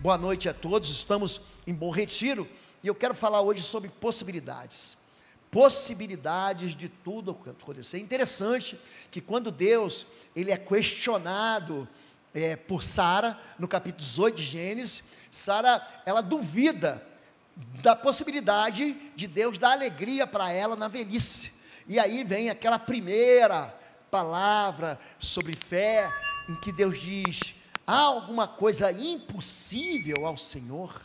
Boa noite a todos, estamos em Bom Retiro e eu quero falar hoje sobre possibilidades de tudo acontecer. É interessante que quando Deus ele é questionado por Sara, no capítulo 18 de Gênesis, Sara, ela duvida da possibilidade de Deus dar alegria para ela na velhice, e aí vem aquela primeira palavra sobre fé, em que Deus diz: há alguma coisa impossível ao Senhor?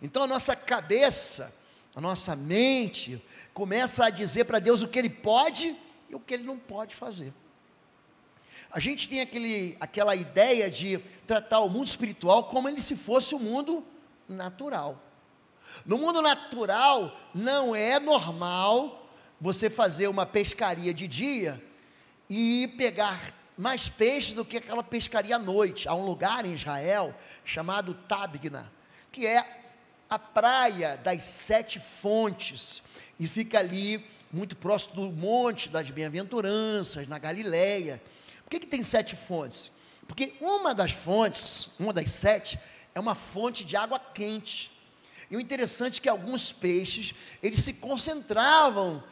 Então a nossa cabeça, a nossa mente, começa a dizer para Deus o que Ele pode e o que Ele não pode fazer. A gente tem aquela ideia de tratar o mundo espiritual como ele se fosse o mundo natural. No mundo natural, não é normal você fazer uma pescaria de dia e pegar mais peixe do que aquela pescaria à noite. Há um lugar em Israel chamado Tabgna, que é a praia das 7 fontes, e fica ali muito próximo do Monte das Bem-aventuranças, na Galileia. Por que tem 7 fontes? Porque uma das fontes, uma das 7, é uma fonte de água quente. E o interessante é que alguns peixes, eles se concentravam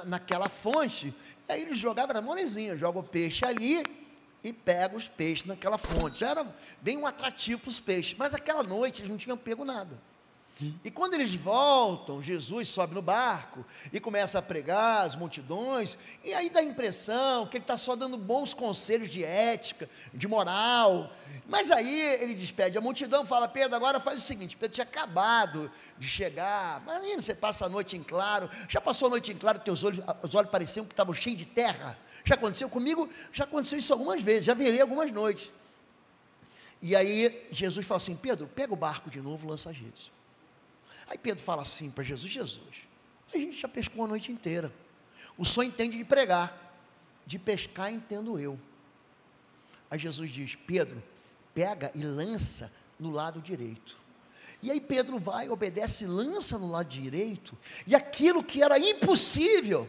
naquela fonte, e aí eles jogavam na molezinha, jogam o peixe ali e pegam os peixes naquela fonte. Já era bem um atrativo para os peixes, mas aquela noite eles não tinham pego nada. E quando eles voltam, Jesus sobe no barco e começa a pregar as multidões, e aí dá a impressão que ele está só dando bons conselhos de ética, de moral, mas aí ele despede a multidão, fala: Pedro, agora faz o seguinte, Pedro tinha acabado de chegar, imagina, você passa a noite em claro, já passou a noite em claro, os olhos pareciam que estavam cheios de terra, já aconteceu comigo, já aconteceu isso algumas vezes, já virei algumas noites. E aí Jesus fala assim: Pedro, pega o barco de novo, lança as redes. Aí Pedro fala assim para Jesus: Jesus, a gente já pescou a noite inteira, o senhor entende de pregar, de pescar entendo eu. Aí Jesus diz: Pedro, pega e lança no lado direito. E aí Pedro vai, obedece, lança no lado direito, e aquilo que era impossível,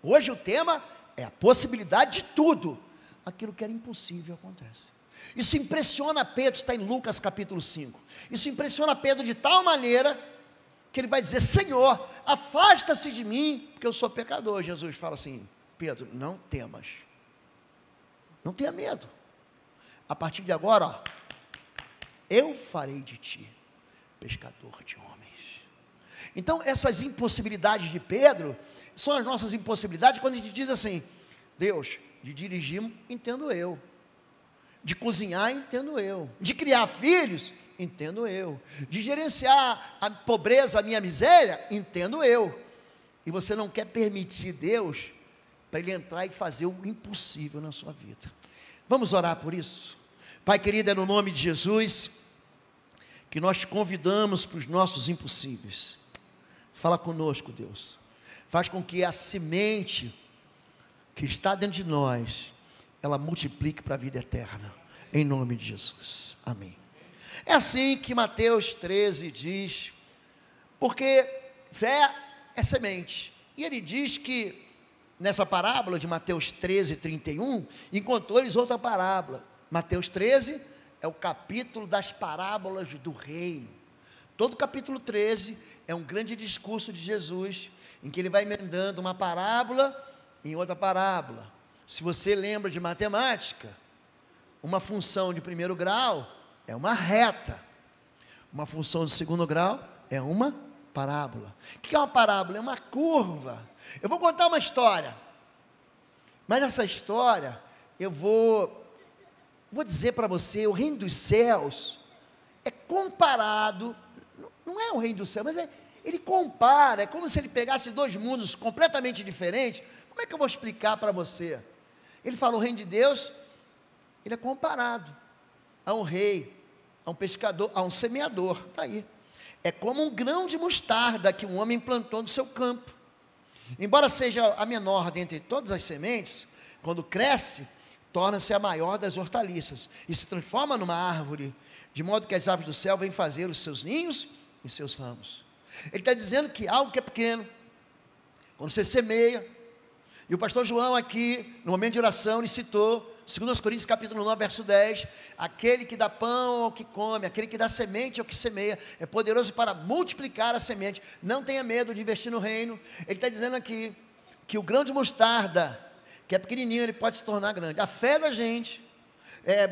hoje o tema é a possibilidade de tudo, aquilo que era impossível acontece. Isso impressiona Pedro, está em Lucas capítulo 5, isso impressiona Pedro de tal maneira, que ele vai dizer: Senhor, afasta-se de mim, porque eu sou pecador. Jesus fala assim: Pedro, não temas, não tenha medo, a partir de agora, eu farei de ti pescador de homens. Então essas impossibilidades de Pedro, são as nossas impossibilidades, quando a gente diz assim: Deus, de dirigir entendo eu, de cozinhar entendo eu, de criar filhos entendo eu, de gerenciar a pobreza, a minha miséria, entendo eu. E você não quer permitir Deus para Ele entrar e fazer o impossível na sua vida. Vamos orar por isso? Pai querido, é no nome de Jesus que nós te convidamos para os nossos impossíveis. Fala conosco, Deus. Faz com que a semente que está dentro de nós, ela multiplique para a vida eterna, em nome de Jesus, amém. É assim que Mateus 13 diz, porque fé é semente, e ele diz que, nessa parábola de Mateus 13, 31, encontrou-lhes outra parábola. Mateus 13 é o capítulo das parábolas do reino. Todo o capítulo 13 é um grande discurso de Jesus, em que ele vai emendando uma parábola em outra parábola. Se você lembra de matemática, uma função de primeiro grau é uma reta, uma função de segundo grau é uma parábola. O que é uma parábola? É uma curva. Eu vou contar uma história, mas essa história eu vou dizer para você: o reino dos céus é comparado, não é o reino dos céus, mas ele compara, é como se ele pegasse 2 mundos completamente diferentes. Como é que eu vou explicar para você? Ele fala: o reino de Deus, ele é comparado a um rei, a um pescador, a um semeador. Está aí. É como um grão de mostarda que um homem plantou no seu campo. Embora seja a menor dentre todas as sementes, quando cresce, torna-se a maior das hortaliças e se transforma numa árvore, de modo que as aves do céu vêm fazer os seus ninhos e seus ramos. Ele está dizendo que algo que é pequeno, quando você semeia, e o pastor João aqui, no momento de oração, ele citou 2 Coríntios capítulo 9, verso 10, aquele que dá pão ao que come, aquele que dá semente ao que semeia, é poderoso para multiplicar a semente. Não tenha medo de investir no reino. Ele está dizendo aqui, que o grão de mostarda, que é pequenininho, ele pode se tornar grande. A fé da gente,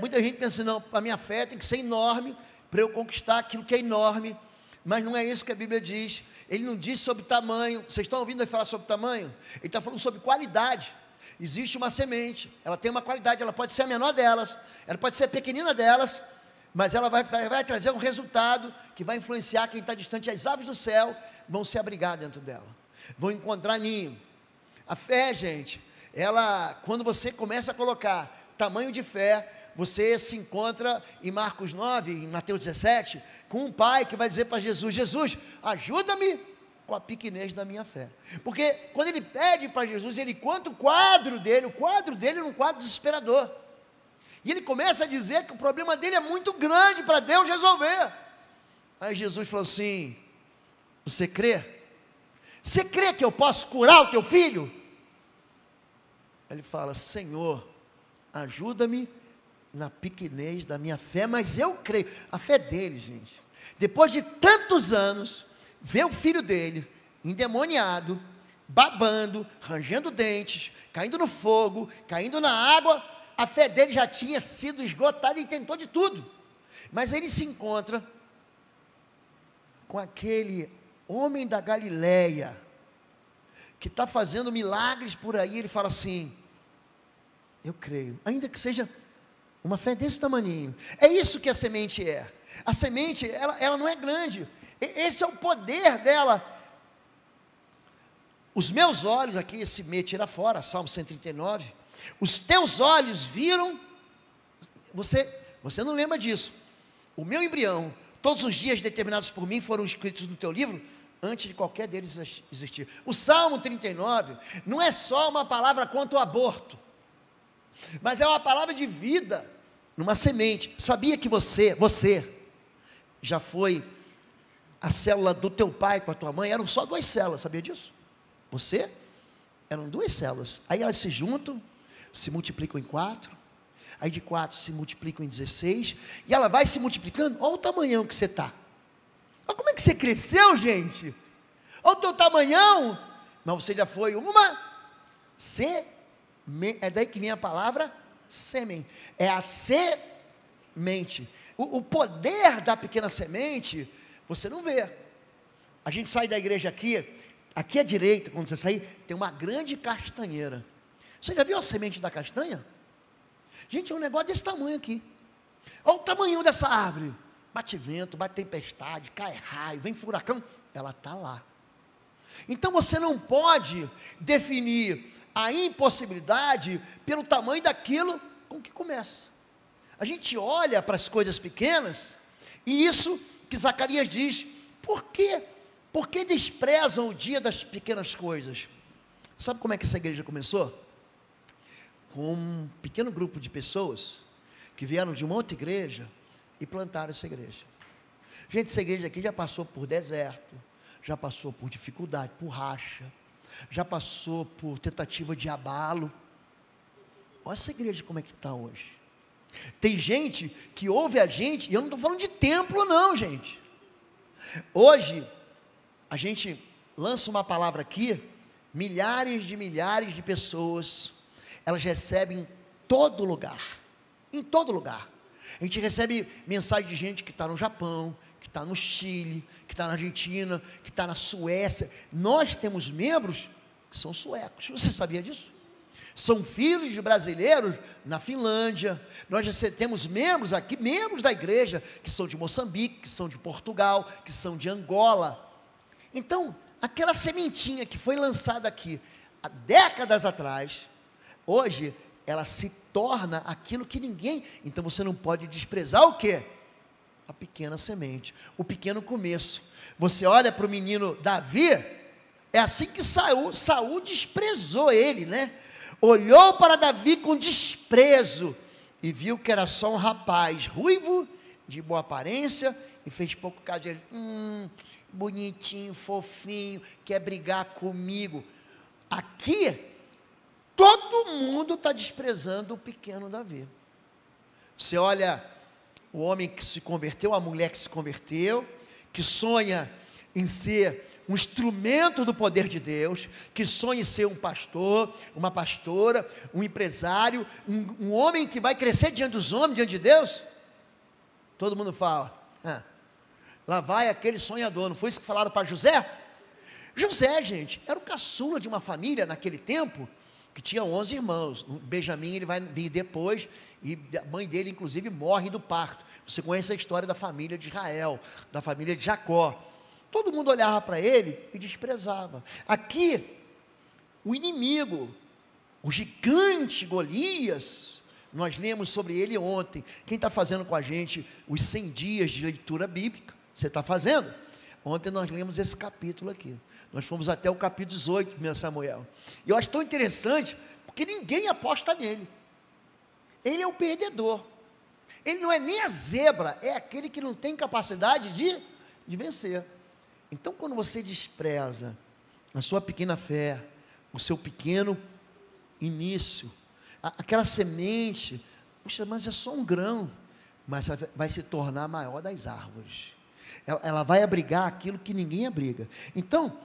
muita gente pensa assim, não, a minha fé tem que ser enorme, para eu conquistar aquilo que é enorme, mas não é isso que a Bíblia diz. Ele não diz sobre tamanho. Vocês estão ouvindo ele falar sobre tamanho? Ele está falando sobre qualidade. Existe uma semente, ela tem uma qualidade, ela pode ser a menor delas, ela pode ser a pequenina delas, mas ela vai trazer um resultado que vai influenciar quem está distante. As aves do céu vão se abrigar dentro dela, vão encontrar ninho. A fé, gente, ela, quando você começa a colocar tamanho de fé, você se encontra em Marcos 9, em Mateus 17, com um pai que vai dizer para Jesus: Jesus, ajuda-me com a pequenez da minha fé. Porque quando ele pede para Jesus, ele conta o quadro dele é um quadro desesperador. E ele começa a dizer que o problema dele é muito grande para Deus resolver. Aí Jesus falou assim: você crê? Você crê que eu posso curar o teu filho? Ele fala: Senhor, ajuda-me na pequenez da minha fé. Mas eu creio. A fé dele, gente, depois de tantos anos, vê o filho dele endemoniado, babando, rangendo dentes, caindo no fogo, caindo na água. A fé dele já tinha sido esgotada e tentou de tudo. Mas ele se encontra com aquele homem da Galileia, que está fazendo milagres por aí. Ele fala assim: eu creio, ainda que seja uma fé desse tamaninho. É isso que a semente é. A semente, ela não é grande. Esse é o poder dela. Os meus olhos, aqui esse me tira fora, Salmo 139, os teus olhos viram, você não lembra disso, o meu embrião, todos os dias determinados por mim foram escritos no teu livro, antes de qualquer deles existir. O Salmo 39, não é só uma palavra contra o aborto, mas é uma palavra de vida, numa semente. Sabia que você já foi a célula do teu pai com a tua mãe? Eram só 2 células, sabia disso? Você, eram 2 células, aí elas se juntam, se multiplicam em 4, aí de 4 se multiplicam em 16, e ela vai se multiplicando. Olha o tamanhão que você está, olha como é que você cresceu, gente, olha o teu tamanhão, mas você já foi uma semente. É daí que vem a palavra sêmen, é a semente. O poder da pequena semente, você não vê. A gente sai da igreja aqui à direita, quando você sair, tem uma grande castanheira. Você já viu a semente da castanha? Gente, é um negócio desse tamanho aqui. Olha o tamanho dessa árvore. Bate vento, bate tempestade, cai raio, vem furacão, ela está lá. Então você não pode definir a impossibilidade pelo tamanho daquilo com que começa. A gente olha para as coisas pequenas, e isso que Zacarias diz: por que desprezam o dia das pequenas coisas? Sabe como é que essa igreja começou? Com um pequeno grupo de pessoas que vieram de uma outra igreja e plantaram essa igreja. Gente, essa igreja aqui já passou por deserto, já passou por dificuldade, por racha, já passou por tentativa de abalo. Olha essa igreja como é que está hoje. Tem gente que ouve a gente, e eu não estou falando de templo não, gente. Hoje, a gente lança uma palavra aqui, milhares de pessoas, elas recebem em todo lugar, a gente recebe mensagem de gente que está no Japão, que está no Chile, que está na Argentina, que está na Suécia. Nós temos membros que são suecos, você sabia disso? São filhos de brasileiros na Finlândia. Nós já temos membros aqui, membros da igreja, que são de Moçambique, que são de Portugal, que são de Angola. Então, aquela sementinha que foi lançada aqui há décadas atrás, hoje ela se torna aquilo que ninguém. Então você não pode desprezar o quê? A pequena semente, o pequeno começo. Você olha para o menino Davi, é assim que Saul desprezou ele, né? Olhou para Davi com desprezo e viu que era só um rapaz ruivo, de boa aparência, e fez pouco caso dele. Bonitinho, fofinho, quer brigar comigo. Aqui Todo mundo está desprezando o pequeno Davi. Você olha o homem que se converteu, a mulher que se converteu, que sonha em ser um instrumento do poder de Deus, que sonha em ser um pastor, uma pastora, um empresário, um homem que vai crescer diante dos homens, diante de Deus. Todo mundo fala, lá vai aquele sonhador. Não foi isso que falaram para José? José, gente, era o caçula de uma família naquele tempo, que tinha 11 irmãos. O Benjamim, ele vai vir depois, e a mãe dele, inclusive, morre do parto. Você conhece a história da família de Israel, da família de Jacó. Todo mundo olhava para ele e desprezava. Aqui, o inimigo, o gigante Golias, nós lemos sobre ele ontem. Quem está fazendo com a gente os 100 dias de leitura bíblica? Você está fazendo? Ontem nós lemos esse capítulo aqui. Nós fomos até o capítulo 18, meu Samuel. E eu acho tão interessante, porque ninguém aposta nele. Ele é o perdedor. Ele não é nem a zebra, é aquele que não tem capacidade de vencer. Então, quando você despreza a sua pequena fé, o seu pequeno início, aquela semente, puxa, mas é só um grão, mas vai se tornar a maior das árvores. Ela vai abrigar aquilo que ninguém abriga. Então,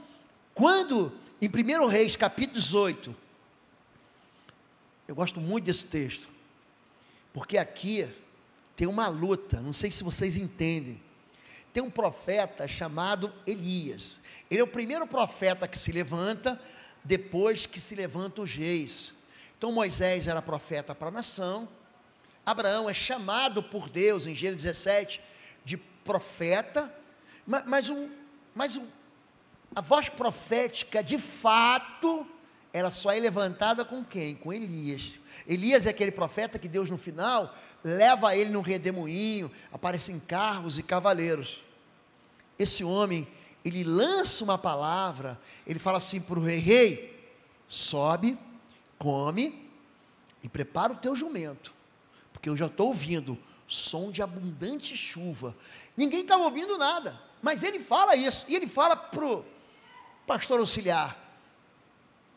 quando, em 1 Reis, capítulo 18, eu gosto muito desse texto, porque aqui tem uma luta, não sei se vocês entendem. Tem um profeta chamado Elias. Ele é o primeiro profeta que se levanta, depois que se levantam os reis. Então Moisés era profeta para a nação. Abraão é chamado por Deus, em Gênesis 17, de profeta. Mas a voz profética, de fato, ela só é levantada com quem? Com Elias. Elias é aquele profeta que Deus no final leva ele num redemoinho, aparecem carros e cavaleiros. Esse homem, ele lança uma palavra, ele fala assim para o rei, sobe, come e prepara o teu jumento, porque eu já estou ouvindo som de abundante chuva. Ninguém estava ouvindo nada, mas ele fala isso, e ele fala para o pastor auxiliar,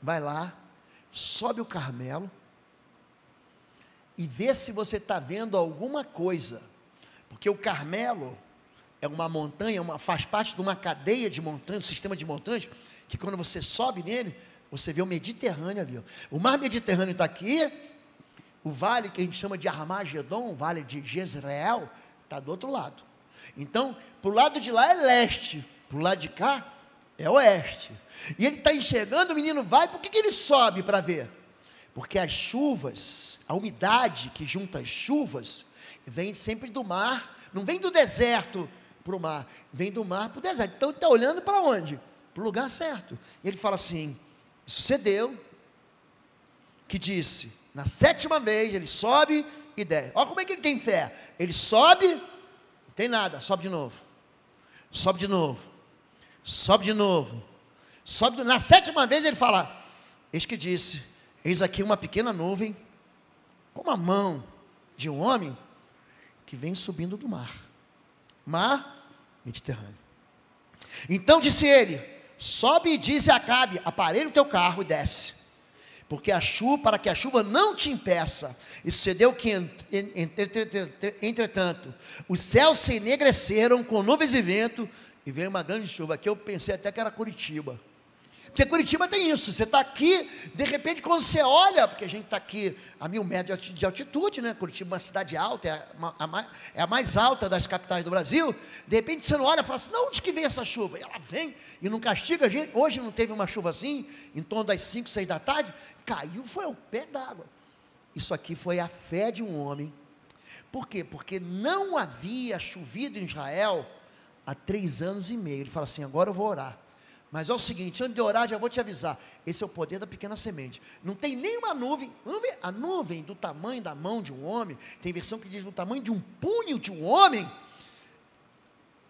vai lá, sobe o Carmelo, e vê se você está vendo alguma coisa, porque o Carmelo é uma montanha, faz parte de uma cadeia de montanhas, um sistema de montanhas, que quando você sobe nele, você vê o Mediterrâneo ali, o mar Mediterrâneo está aqui, o vale que a gente chama de Armagedon, o vale de Jezreel, está do outro lado. Então, para o lado de lá é leste, para o lado de cá é oeste, e ele está enxergando, o menino vai, por que ele sobe para ver? Porque as chuvas, a umidade que junta as chuvas, vem sempre do mar, não vem do deserto para o mar, vem do mar para o deserto. Então ele está olhando para onde? Para o lugar certo. E ele fala assim, sucedeu, que disse, na 7ª vez, ele sobe e desce. Olha como é que ele tem fé, ele sobe, não tem nada, sobe de novo, sobe de novo, sobe de novo, sobe, na 7ª vez ele fala, eis que disse, eis aqui uma pequena nuvem, como a mão de um homem, que vem subindo do mar Mediterrâneo. Então disse ele, sobe e dize a Acabe, aparelha o teu carro e desce, para que a chuva não te impeça. E sucedeu que, entretanto, os céus se enegreceram com nuvens e vento, e veio uma grande chuva. Aqui eu pensei até que era Curitiba, porque Curitiba tem isso, você está aqui, de repente quando você olha, porque a gente está aqui a 1000 metros de altitude, né? Curitiba é uma cidade alta, é a mais alta das capitais do Brasil, de repente você não olha e fala assim, não, onde que vem essa chuva? E ela vem, e não castiga a gente. Hoje não teve uma chuva assim, em torno das 5, 6 da tarde, caiu, foi ao pé d'água. Isso aqui foi a fé de um homem. Por quê? Porque não havia chovido em Israel há 3 anos e meio, ele fala assim, agora eu vou orar. Mas é o seguinte, antes de orar, já vou te avisar, esse é o poder da pequena semente, não tem nenhuma nuvem, a nuvem do tamanho da mão de um homem, tem versão que diz do tamanho de um punho de um homem,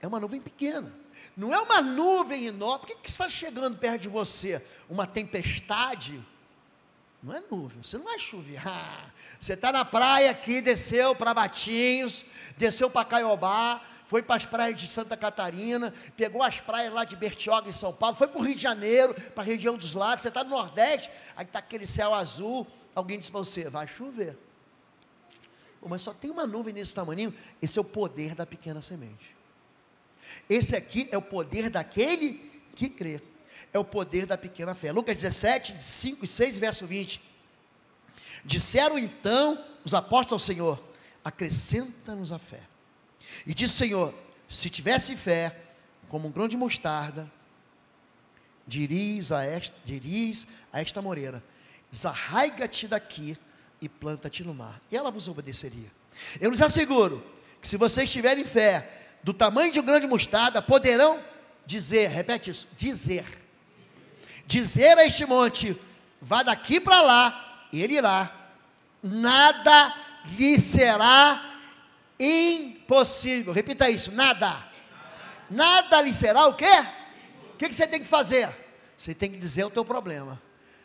é uma nuvem pequena, não é uma nuvem enorme. Por que está chegando perto de você uma tempestade? Não é nuvem, você não vai chover, você está na praia aqui, desceu para Batinhos, desceu para Caiobá, foi para as praias de Santa Catarina, pegou as praias lá de Bertioga, em São Paulo, foi para o Rio de Janeiro, para a região dos lagos, você está no Nordeste, aí está aquele céu azul, alguém diz para você, vai chover. Mas só tem uma nuvem desse tamanho. Esse é o poder da pequena semente. Esse aqui é o poder daquele que crê. É o poder da pequena fé. Lucas 17, 5 e 6, verso 20. Disseram então os apóstolos ao Senhor, acrescenta-nos a fé. E disse o Senhor, se tivesse fé, como um grão de mostarda, diriz a esta moreira, desarraiga-te daqui e planta-te no mar, e ela vos obedeceria. Eu lhes asseguro, que se vocês tiverem fé, do tamanho de um grão de mostarda, poderão dizer, repete isso, dizer a este monte, vá daqui para lá, e ele irá, nada lhe será impossível. Repita isso, nada lhe será o quê? O que você tem que fazer? Você tem que dizer o teu problema,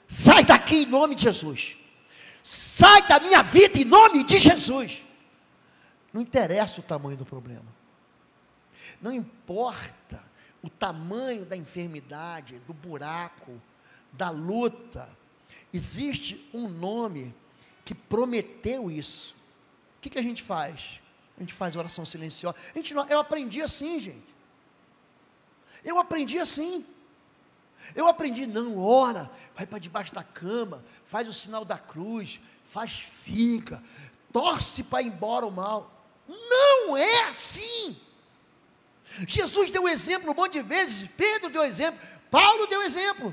sai daqui em nome de Jesus, sai da minha vida em nome de Jesus. Não interessa o tamanho do problema, não importa o tamanho da enfermidade, do buraco, da luta, existe um nome que prometeu isso. O que a gente faz? A gente faz oração silenciosa. Eu aprendi assim, gente. Eu aprendi assim. Eu aprendi, não, ora, vai para debaixo da cama, faz o sinal da cruz, faz figa, torce para ir embora o mal. Não é assim. Jesus deu exemplo um monte de vezes, Pedro deu exemplo, Paulo deu exemplo.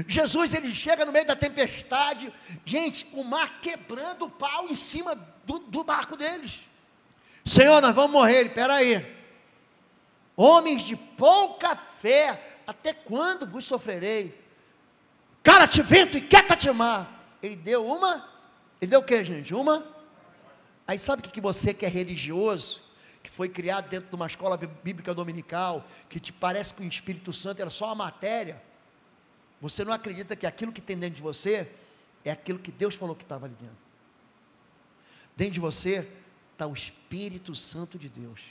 Jesus, ele chega no meio da tempestade, gente, o mar quebrando o pau em cima do barco deles. Senhor, nós vamos morrer. Ele, espera aí, homens de pouca fé, até quando vos sofrerei? Cala-te vento e quieta-te mar. Ele deu o que, gente? Aí sabe o que você que é religioso, que foi criado dentro de uma escola bíblica dominical, que te parece que o Espírito Santo era só uma matéria, você não acredita que aquilo que tem dentro de você, é aquilo que Deus falou que estava ali dentro. Dentro de você, está o Espírito Santo de Deus.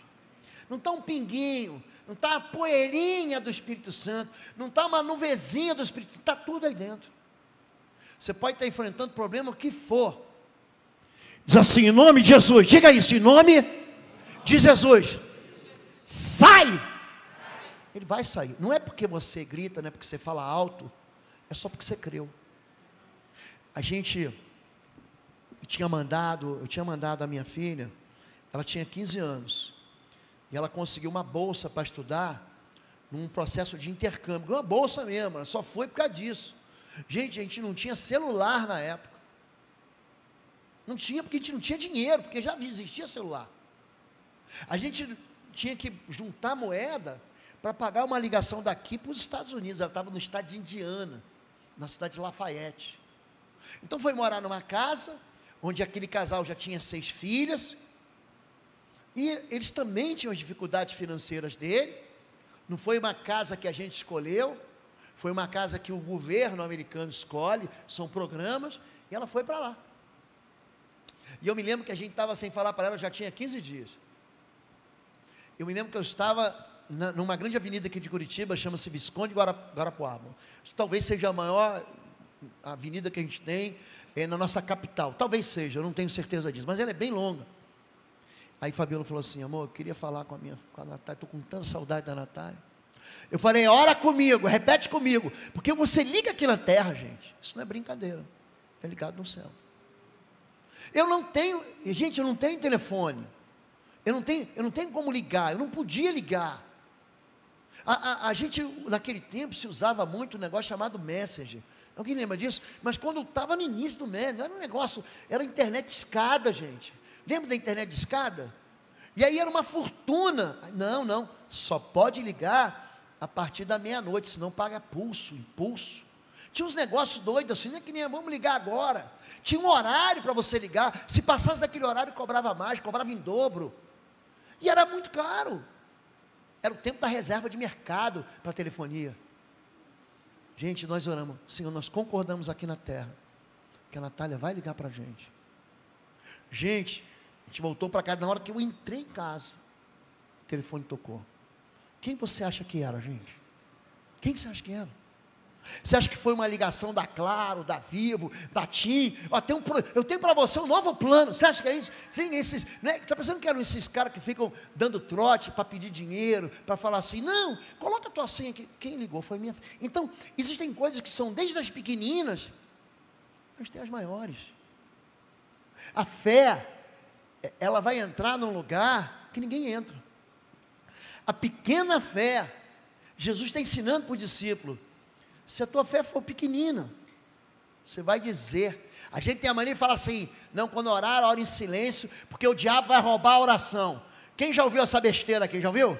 Não está um pinguinho, não está a poeirinha do Espírito Santo, não está uma nuvezinha do Espírito Santo, está tudo aí dentro. Você pode estar enfrentando o problema que for, diz assim, em nome de Jesus, diga isso, em nome de Jesus, sai. Ele vai sair, não é porque você grita, não é porque você fala alto, é só porque você creu. Eu tinha mandado a minha filha, ela tinha 15 anos, e ela conseguiu uma bolsa para estudar, num processo de intercâmbio, uma bolsa mesmo, ela só foi por causa disso. Gente, a gente não tinha celular na época, não tinha, porque a gente não tinha dinheiro, porque já existia celular, a gente tinha que juntar moeda, para pagar uma ligação daqui para os Estados Unidos. Ela estava no estado de Indiana, na cidade de Lafayette. Então foi morar numa casa, onde aquele casal já tinha 6 filhas, e eles também tinham as dificuldades financeiras dele. Não foi uma casa que a gente escolheu, foi uma casa que o governo americano escolhe, são programas, e ela foi para lá. E eu me lembro que a gente estava sem falar para ela, já tinha 15 dias. Eu me lembro que eu estava numa grande avenida aqui de Curitiba, chama-se Visconde Guarapuava. Talvez seja a maior avenida que a gente tem na nossa capital. Talvez seja, eu não tenho certeza disso, mas ela é bem longa. Aí Fabiola falou assim, amor, eu queria falar com a Natália, estou com tanta saudade da Natália. Eu falei, ora comigo, repete comigo, porque você liga aqui na terra, gente, isso não é brincadeira, é ligado no céu. Eu não tenho telefone, eu não tenho como ligar, eu não podia ligar. A gente, naquele tempo, se usava muito um negócio chamado Messenger. Alguém lembra disso? Mas quando estava no início do Messenger, era um negócio, era internet de escada, gente. Lembra da internet de escada? E aí era uma fortuna. Não, só pode ligar a partir da meia-noite, senão paga impulso. Tinha uns negócios doidos assim, não é que nem vamos ligar agora. Tinha um horário para você ligar, se passasse daquele horário cobrava mais, cobrava em dobro. E era muito caro. Era o tempo da reserva de mercado para telefonia. Gente, nós oramos, Senhor, nós concordamos aqui na terra, que a Natália vai ligar para a gente. Gente, a gente voltou para casa, na hora que eu entrei em casa, O telefone tocou. Quem você acha que era, gente? Quem você acha que era? Você acha que foi uma ligação da Claro, da Vivo, da TIM? Eu tenho para você um novo plano. Você acha que é isso? Sim, esses, né? Está pensando que eram esses caras que ficam dando trote para pedir dinheiro, para falar assim, não, coloca a tua senha aqui. Quem ligou foi minha. Então, existem coisas que são desde as pequeninas, mas tem as maiores. A fé, ela vai entrar num lugar que ninguém entra. A pequena fé, Jesus está ensinando para o discípulo, se a tua fé for pequenina, você vai dizer, a gente tem a mania de falar assim, não, quando orar, ora em silêncio, porque o diabo vai roubar a oração. Quem já ouviu essa besteira aqui, já ouviu?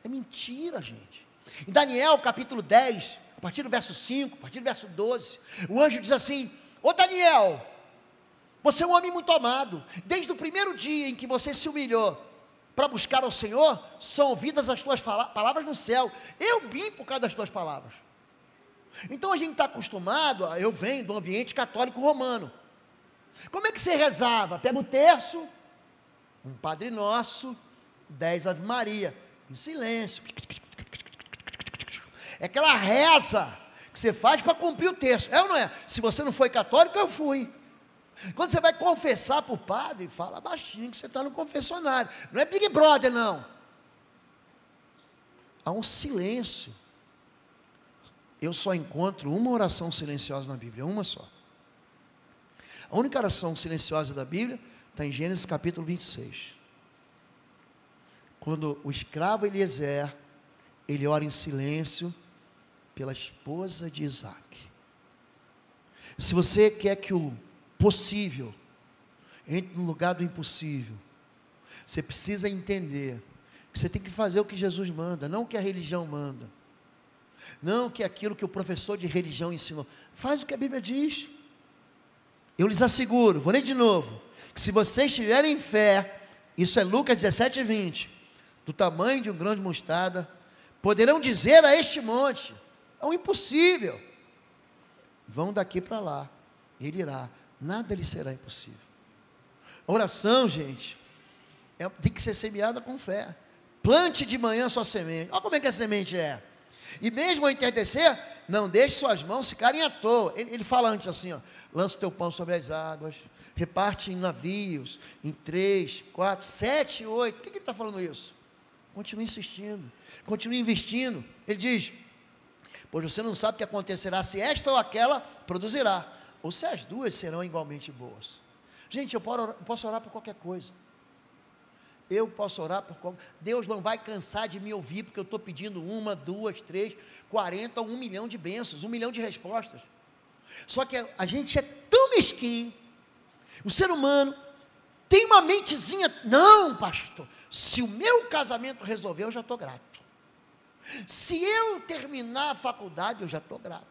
É mentira, gente. Em Daniel, capítulo 10, a partir do verso 5, a partir do verso 12, o anjo diz assim, ô Daniel, você é um homem muito amado, desde o primeiro dia em que você se humilhou, para buscar ao Senhor, são ouvidas as tuas palavras no céu, eu vim por causa das tuas palavras. Então a gente está acostumado, eu venho do ambiente católico romano, como é que você rezava? Pega o terço, um Padre Nosso, 10 Ave Maria, em silêncio, é aquela reza, que você faz para cumprir o terço, é ou não é? Se você não foi católico, eu fui. Quando você vai confessar para o padre, fala baixinho que você está no confessionário, não é Big Brother não, há um silêncio. Eu só encontro uma oração silenciosa na Bíblia, uma só. A única oração silenciosa da Bíblia está em Gênesis capítulo 26. Quando o escravo Eliezer, ele ora em silêncio pela esposa de Isaac. Se você quer que o possível entre no lugar do impossível, você precisa entender que você tem que fazer o que Jesus manda, não o que a religião manda. Não que aquilo que o professor de religião ensinou. Faz o que a Bíblia diz. Eu lhes asseguro, vou ler de novo, que se vocês tiverem fé, isso é Lucas 17, 20, do tamanho de um grão de mostarda, poderão dizer a este monte, é um impossível, vão daqui para lá, ele irá, nada lhe será impossível. A oração, gente, tem que ser semeada com fé. Plante de manhã sua semente. Olha como é que a semente é. E mesmo ao entardecer, não deixe suas mãos ficarem à toa. Ele fala antes assim, ó, lança o teu pão sobre as águas, reparte em navios, em 3, 4, 7, 8. Por que ele está falando isso? Continue insistindo, continue investindo. Ele diz, pois você não sabe o que acontecerá, se esta ou aquela produzirá, ou se as duas serão igualmente boas. Gente, eu posso orar por qualquer coisa. Eu posso orar por como Deus não vai cansar de me ouvir, porque eu estou pedindo 1, 2, 3, 40 ou 1 milhão de bênçãos, 1 milhão de respostas. Só que a gente é tão mesquinho, o ser humano tem uma mentezinha, não pastor, se o meu casamento resolver, eu já estou grato. Se eu terminar a faculdade, eu já estou grato.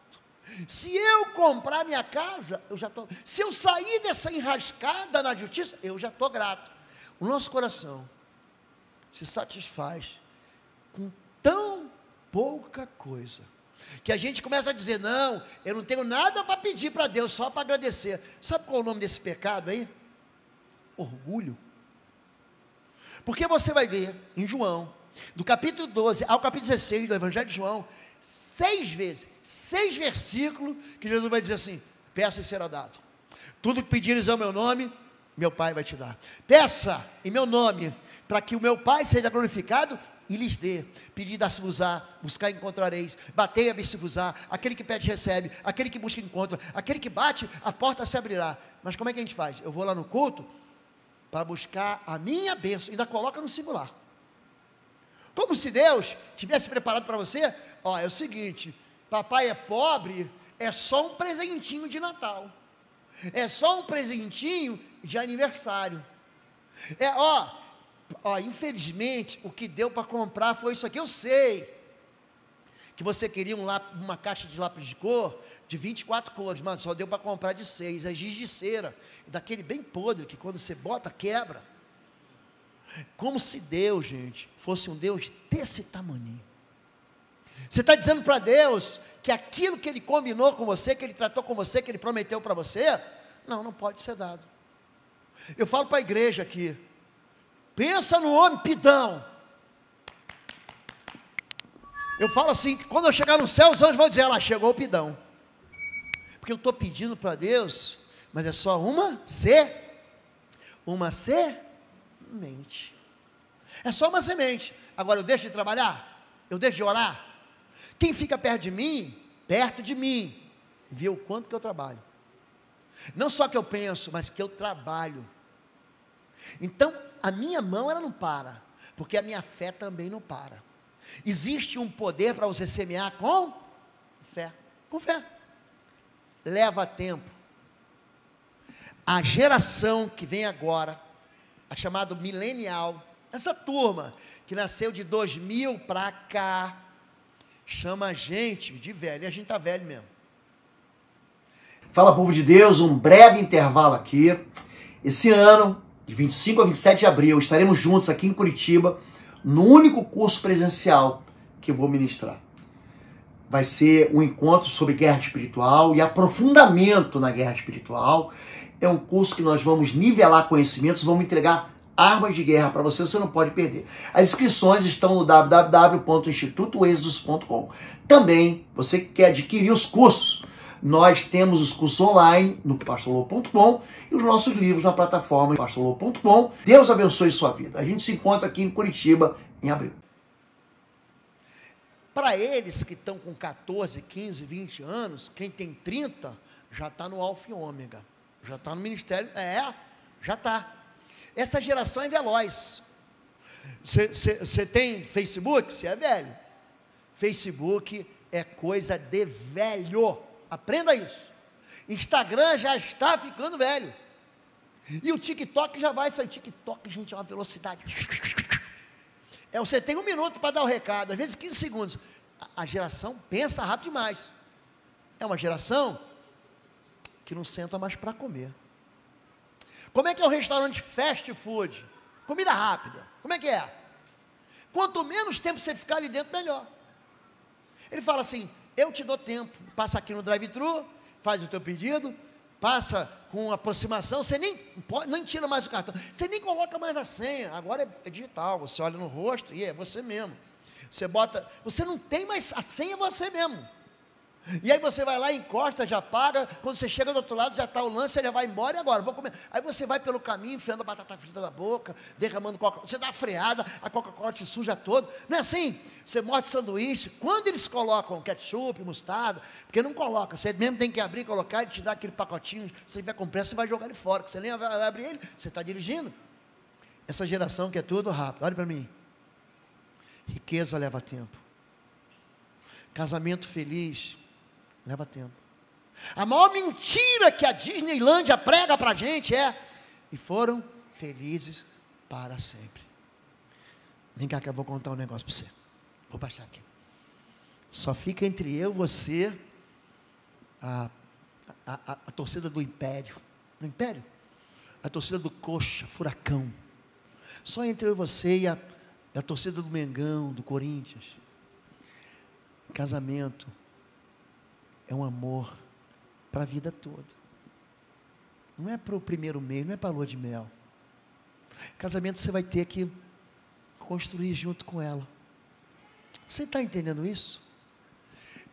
Se eu comprar minha casa, eu já estou. Se eu sair dessa enrascada na justiça, eu já estou grato. O nosso coração se satisfaz com tão pouca coisa, que a gente começa a dizer, não, eu não tenho nada para pedir para Deus, só para agradecer. Sabe qual é o nome desse pecado aí? Orgulho. Porque você vai ver em João, do capítulo 12 ao capítulo 16 do Evangelho de João, 6 vezes, 6 versículos, que Jesus vai dizer assim, peça e será dado. Tudo que pedires ao meu nome, meu Pai vai te dar. Peça em meu nome, para que o meu Pai seja glorificado e lhes dê. Pedir, dar-se-vos-á, buscar, encontrareis, bater, abrir-se-vos-á, aquele que pede, recebe, aquele que busca, encontra, aquele que bate, a porta se abrirá. Mas como é que a gente faz? Eu vou lá no culto, para buscar a minha bênção, ainda coloca no singular. Como se Deus tivesse preparado para você, ó, é o seguinte, papai é pobre, é só um presentinho de Natal. É só um presentinho de aniversário. Infelizmente, o que deu para comprar foi isso aqui. Eu sei que você queria uma caixa de lápis de cor de 24 cores, mas só deu para comprar de 6. É giz de cera, daquele bem podre, que quando você bota, quebra. Como se Deus, gente, fosse um Deus desse tamanho. Você está dizendo para Deus que aquilo que Ele combinou com você, que Ele tratou com você, que Ele prometeu para você, não pode ser dado. Eu falo para a igreja aqui, pensa no homem pidão, Eu falo assim, que quando eu chegar no céu, os anjos vão dizer, lá chegou o pidão. Porque eu estou pedindo para Deus, mas é só uma semente. É só uma semente. Agora eu deixo de trabalhar? Eu deixo de orar? Quem fica perto de mim, vê o quanto que eu trabalho. Não só que eu penso, mas que eu trabalho. Então, a minha mão, ela não para, porque a minha fé também não para. Existe um poder para você semear com fé. Com fé. Leva tempo. A geração que vem agora, a chamada milenial, essa turma que nasceu de 2000 para cá, chama a gente de velho, e a gente está velho mesmo. Fala, povo de Deus, um breve intervalo aqui. Esse ano, de 25 a 27 de abril, estaremos juntos aqui em Curitiba, no único curso presencial que eu vou ministrar. Vai ser um encontro sobre guerra espiritual e aprofundamento na guerra espiritual. É um curso que nós vamos nivelar conhecimentos, vamos entregar armas de guerra para você, você não pode perder. As inscrições estão no www.institutoexodus.com. Também, você que quer adquirir os cursos, nós temos os cursos online no pastorlou.com e os nossos livros na plataforma pastorlou.com. Deus abençoe sua vida. A gente se encontra aqui em Curitiba em abril. Para eles que estão com 14, 15, 20 anos, quem tem 30, já está no alfa e ômega. Já está no ministério, já está. Essa geração é veloz. Você tem Facebook? Você é velho. Facebook é coisa de velho. Aprenda isso. Instagram já está ficando velho. E o TikTok já vai sair. TikTok, gente, é uma velocidade. Você tem 1 minuto para dar o recado, às vezes 15 segundos. A geração pensa rápido demais. É uma geração que não senta mais para comer. Como é que é o restaurante fast food? Comida rápida. Como é que é? Quanto menos tempo você ficar ali dentro, melhor. Ele fala assim, eu te dou tempo. Passa aqui no drive-thru, faz o teu pedido, passa com aproximação, você nem tira mais o cartão, você nem coloca mais a senha, agora é digital, você olha no rosto e é você mesmo. Você não tem mais a senha, é você mesmo. E aí você vai lá, encosta, já paga, quando você chega do outro lado, já está o lance, você já vai embora, e agora, vou comer. Aí você vai pelo caminho, enfiando a batata frita na boca, derramando Coca-Cola, você dá uma freada, a Coca-Cola te suja todo, não é assim? Você morde sanduíche, quando eles colocam ketchup, mostarda, porque não coloca, você mesmo tem que abrir e colocar, e te dá aquele pacotinho, se tiver com pressa, você vai jogar ele fora, que você nem vai abrir ele, você está dirigindo. Essa geração que é tudo rápido, olha para mim, riqueza leva tempo, casamento feliz, leva tempo. A maior mentira que a Disneylândia prega para a gente e foram felizes para sempre. Vem cá que eu vou contar um negócio para você. Vou baixar aqui. Só fica entre eu e você a torcida do Império. Do Império? A torcida do Coxa, Furacão. Só entre eu e você e a torcida do Mengão, do Corinthians. Casamento é um amor para a vida toda. Não é para o primeiro mês, não é para a lua de mel. Casamento você vai ter que construir junto com ela. Você está entendendo isso?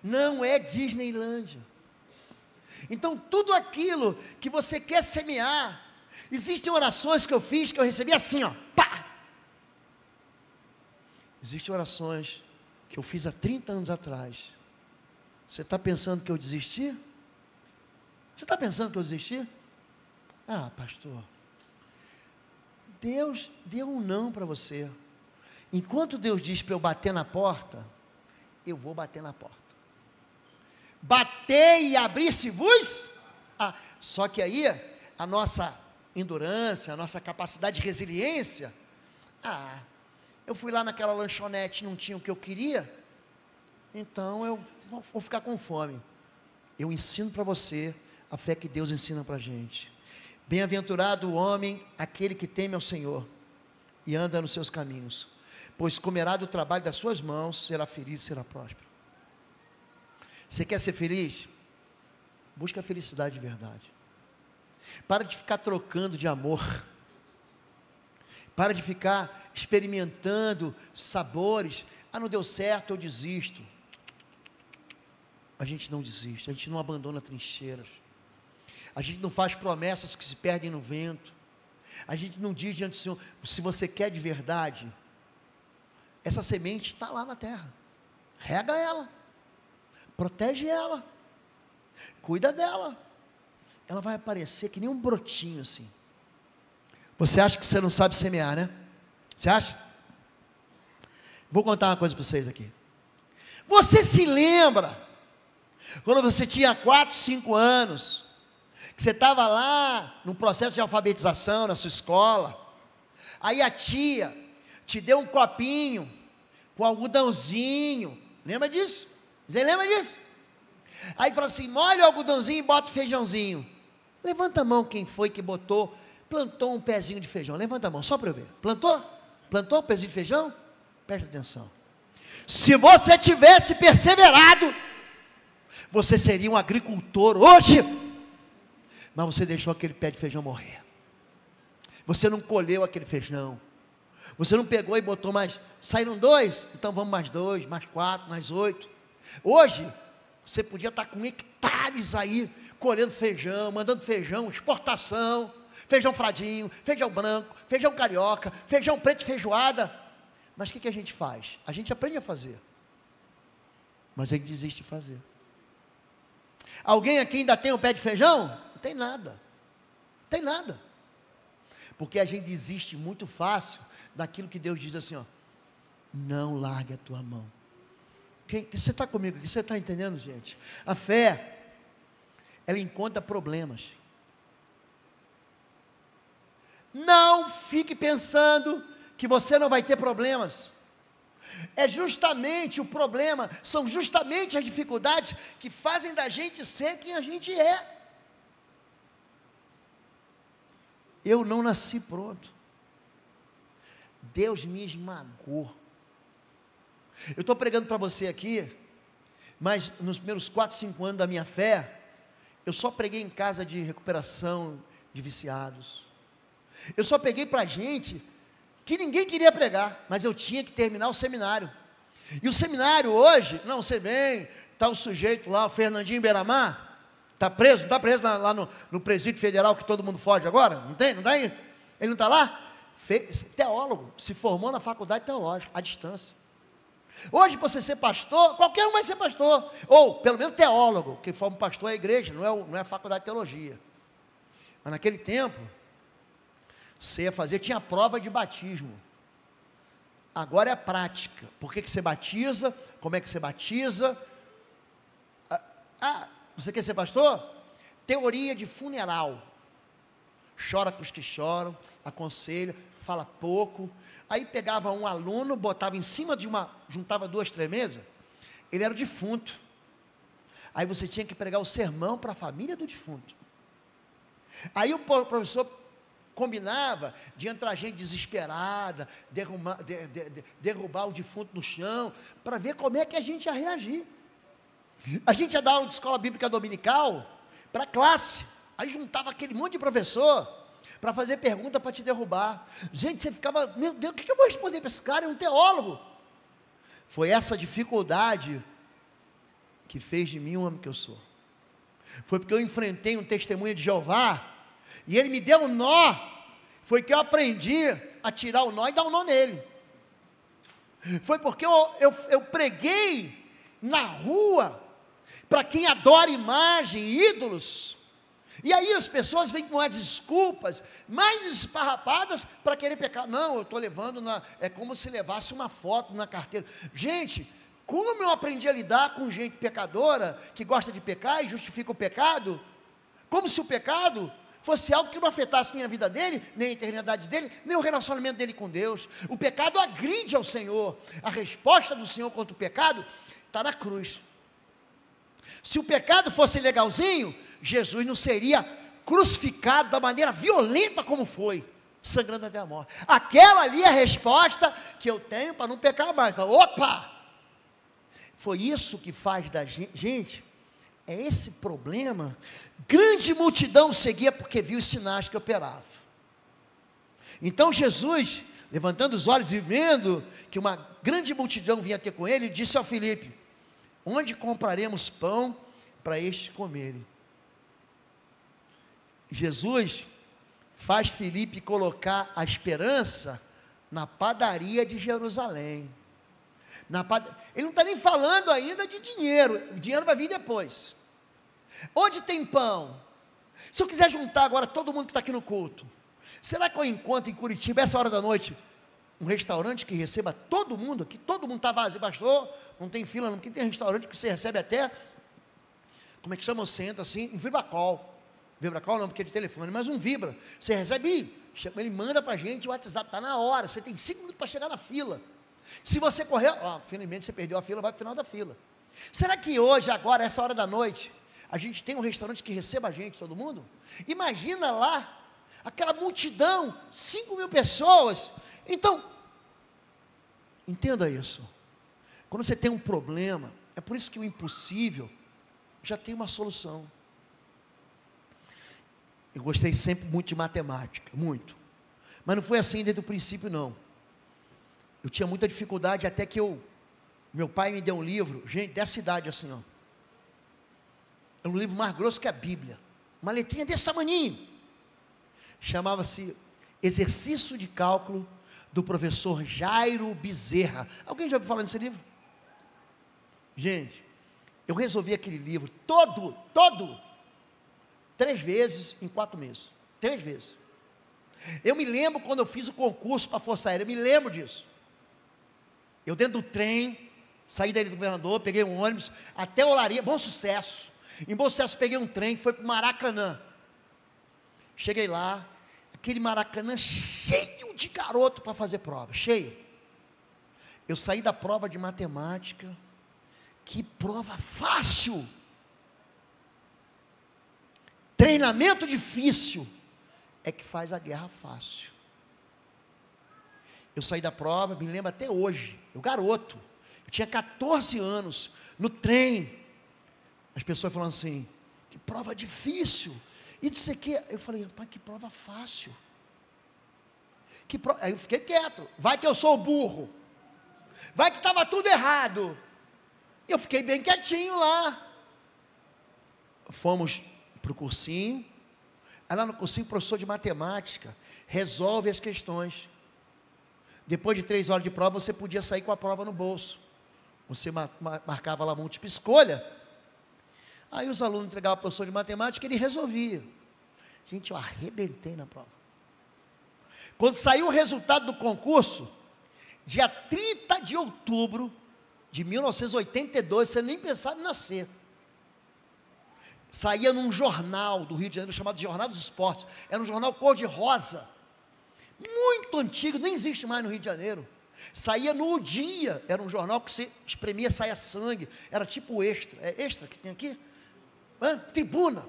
Não é Disneylândia. Então tudo aquilo que você quer semear, existem orações que eu fiz, que eu recebi assim, pá! Existem orações que eu fiz há 30 anos atrás. Você está pensando que eu desisti? Você está pensando que eu desisti? Pastor, Deus deu um não para você. Enquanto Deus diz para eu bater na porta, eu vou bater na porta. Bater e abrir-se-vos? Só que aí, a nossa endurância, a nossa capacidade de resiliência, eu fui lá naquela lanchonete, não tinha o que eu queria, então eu vou ficar com fome. Eu ensino para você a fé que Deus ensina para a gente. Bem-aventurado o homem, aquele que teme ao Senhor e anda nos seus caminhos, pois comerá do trabalho das suas mãos, será feliz e será próspero. Você quer ser feliz? Busca a felicidade de verdade. Para de ficar trocando de amor. Para de ficar experimentando sabores. Ah, não deu certo, eu desisto. A gente não desiste, a gente não abandona trincheiras. A gente não faz promessas que se perdem no vento. A gente não diz diante do Senhor, se você quer de verdade, essa semente está lá na terra. Rega ela, protege ela, cuida dela. Ela vai aparecer que nem um brotinho assim. Você acha que você não sabe semear, né? Você acha? Vou contar uma coisa para vocês aqui. Você se lembra, quando você tinha 4, 5 anos, que você estava lá no processo de alfabetização na sua escola, aí a tia te deu um copinho com algodãozinho, lembra disso? Você lembra disso? Aí fala assim, molha o algodãozinho e bota o feijãozinho. Levanta a mão quem foi que plantou um pezinho de feijão, levanta a mão, só para eu ver, plantou? Plantou um pezinho de feijão? Preste atenção, se você tivesse perseverado, você seria um agricultor hoje, mas você deixou aquele pé de feijão morrer, você não colheu aquele feijão, você não pegou e botou mais, saíram 2, então vamos mais 2, mais 4, mais 8, hoje, você podia estar com hectares aí, colhendo feijão, mandando feijão, exportação, feijão fradinho, feijão branco, feijão carioca, feijão preto e feijoada, mas o que a gente faz? A gente aprende a fazer, mas a gente desiste de fazer. Alguém aqui ainda tem um pé de feijão? Não tem nada, não tem nada, porque a gente desiste muito fácil daquilo que Deus diz assim, ó, não largue a tua mão. Você está comigo aqui, você está entendendo, gente? A fé, ela encontra problemas. Não fique pensando que você não vai ter problemas. É justamente o problema, são justamente as dificuldades que fazem da gente ser quem a gente é. Eu não nasci pronto. Deus me esmagou. Eu estou pregando para você aqui, mas nos primeiros 4, 5 anos da minha fé, eu só preguei em casa de recuperação de viciados. Eu só peguei para gente que ninguém queria pregar, mas eu tinha que terminar o seminário. E o seminário hoje, não sei bem, está o sujeito lá, o Fernandinho Beiramar, está preso, não está preso lá no presídio federal que todo mundo foge agora? Não tem? Não está aí? Ele não está lá? Teólogo, se formou na faculdade teológica, à distância. Hoje, para você ser pastor, qualquer um vai ser pastor, ou pelo menos teólogo, que forma pastor é a igreja, não é a faculdade de teologia. Mas naquele tempo, você ia fazer, tinha prova de batismo, agora é a prática. Por que você batiza, como é que você batiza? Você quer ser pastor? Teoria de funeral, chora com os que choram, aconselha, fala pouco. Aí pegava um aluno, botava em cima juntava 2, 3 mesas, ele era o defunto, aí você tinha que pregar o sermão para a família do defunto. Aí o professor combinava de entrar gente desesperada, derrubar o defunto no chão, para ver como é que a gente ia reagir. A gente ia dar aula de escola bíblica dominical para a classe, aí juntava aquele monte de professor para fazer pergunta para te derrubar. Gente, você ficava, meu Deus, o que eu vou responder para esse cara? É um teólogo. Foi essa dificuldade que fez de mim o homem que eu sou. Foi porque eu enfrentei um testemunho de Jeová, e ele me deu um nó, foi que eu aprendi a tirar o nó e dar um nó nele. Foi porque eu preguei na rua, para quem adora imagem, ídolos, e aí as pessoas vêm com as desculpas mais esparrapadas para querer pecar. Não, eu estou levando, é como se levasse uma foto na carteira. Gente, como eu aprendi a lidar com gente pecadora, que gosta de pecar e justifica o pecado, como se o pecado fosse algo que não afetasse nem a vida dele, nem a eternidade dele, nem o relacionamento dele com Deus. O pecado agride ao Senhor. A resposta do Senhor contra o pecado está na cruz. Se o pecado fosse legalzinho, Jesus não seria crucificado da maneira violenta como foi, sangrando até a morte. Aquela ali é a resposta que eu tenho para não pecar mais. Opa! Foi isso que faz da gente, é esse problema. Grande multidão seguia porque viu os sinais que operava. Então Jesus levantando os olhos e vendo que uma grande multidão vinha ter com ele, disse ao Filipe: onde compraremos pão para estes comerem? Jesus faz Filipe colocar a esperança na padaria de Jerusalém. Ele não está nem falando ainda de dinheiro, o dinheiro vai vir depois. Onde tem pão? Se eu quiser juntar agora todo mundo que está aqui no culto, será que eu encontro em Curitiba, essa hora da noite, um restaurante que receba todo mundo aqui? Todo mundo está vazio, pastor, não tem fila não, porque tem restaurante que você recebe até, como é que chama, você entra assim, um vibracol não, porque é de telefone, mas um vibra, você recebe, ele manda para a gente, o WhatsApp está na hora, você tem 5 minutos para chegar na fila. Se você correr, finalmente você perdeu a fila, vai para o final da fila. Será que hoje, agora, essa hora da noite, a gente tem um restaurante que receba a gente, todo mundo? Imagina lá, aquela multidão, 5.000 pessoas. Então, entenda isso. Quando você tem um problema, é por isso que o impossível já tem uma solução. Eu gostei sempre muito de matemática, muito. Mas não foi assim desde o princípio, não. Eu tinha muita dificuldade até que meu pai me deu um livro, gente, dessa idade assim, ó. É um livro mais grosso que a Bíblia. Uma letrinha desse tamanhinho. Chamava-se Exercício de Cálculo, do professor Jairo Bezerra. Alguém já ouviu falar nesse livro? Gente, eu resolvi aquele livro todo, 3 vezes em 4 meses. 3 vezes. Eu me lembro quando eu fiz o concurso para a Força Aérea, eu me lembro disso. Eu dentro do trem, saí daí do governador, peguei um ônibus, até Olaria, Bom Sucesso. Em Bom Sucesso peguei um trem, foi para o Maracanã. Cheguei lá, aquele Maracanã cheio de garoto para fazer prova, cheio. Eu saí da prova de matemática, que prova fácil. Treinamento difícil é que faz a guerra fácil. Eu saí da prova, me lembro até hoje, eu garoto, eu tinha 14 anos, no trem, as pessoas falando assim, que prova difícil, e disse que, eu falei, pai, que prova fácil, aí eu fiquei quieto, vai que eu sou burro, vai que estava tudo errado, eu fiquei bem quietinho lá, fomos para o cursinho, aí lá no cursinho, o professor de matemática, resolve as questões, depois de 3 horas de prova, você podia sair com a prova no bolso, você marcava lá múltipla escolha, aí os alunos entregavam ao professor de matemática, ele resolvia. Gente, eu arrebentei na prova. Quando saiu o resultado do concurso, dia 30 de outubro de 1982, você nem pensava em nascer, saía num jornal do Rio de Janeiro, chamado Jornal dos Esportes, era um jornal cor-de-rosa, muito antigo, nem existe mais no Rio de Janeiro, saía no Dia, era um jornal que se espremia, saia sangue, era tipo Extra, é Extra que tem aqui? Tribuna.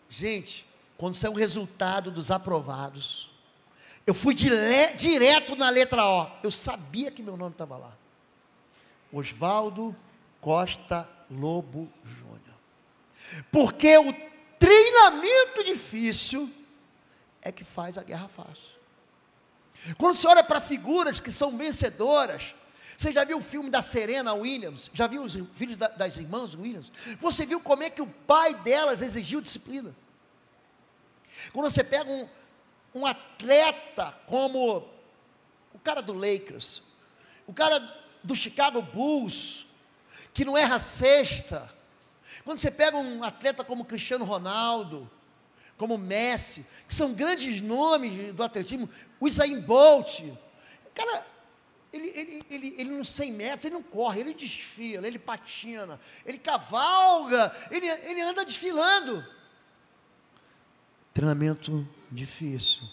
Gente, quando saiu o resultado dos aprovados, eu fui direto na letra O, eu sabia que meu nome estava lá, Oswaldo Costa Lobo Júnior, porque o treinamento difícil é que faz a guerra fácil. Quando você olha para figuras que são vencedoras, você já viu o filme da Serena Williams? Já viu os filhos das irmãs Williams? Você viu como é que o pai delas exigiu disciplina? Quando você pega um atleta como o cara do Lakers, o cara do Chicago Bulls, que não erra a cesta, quando você pega um atleta como Cristiano Ronaldo, como Messi, que são grandes nomes do atletismo, o Usain Bolt, o cara, ele nos 100 metros, ele não corre, ele desfila, ele patina, ele cavalga, ele anda desfilando. Treinamento difícil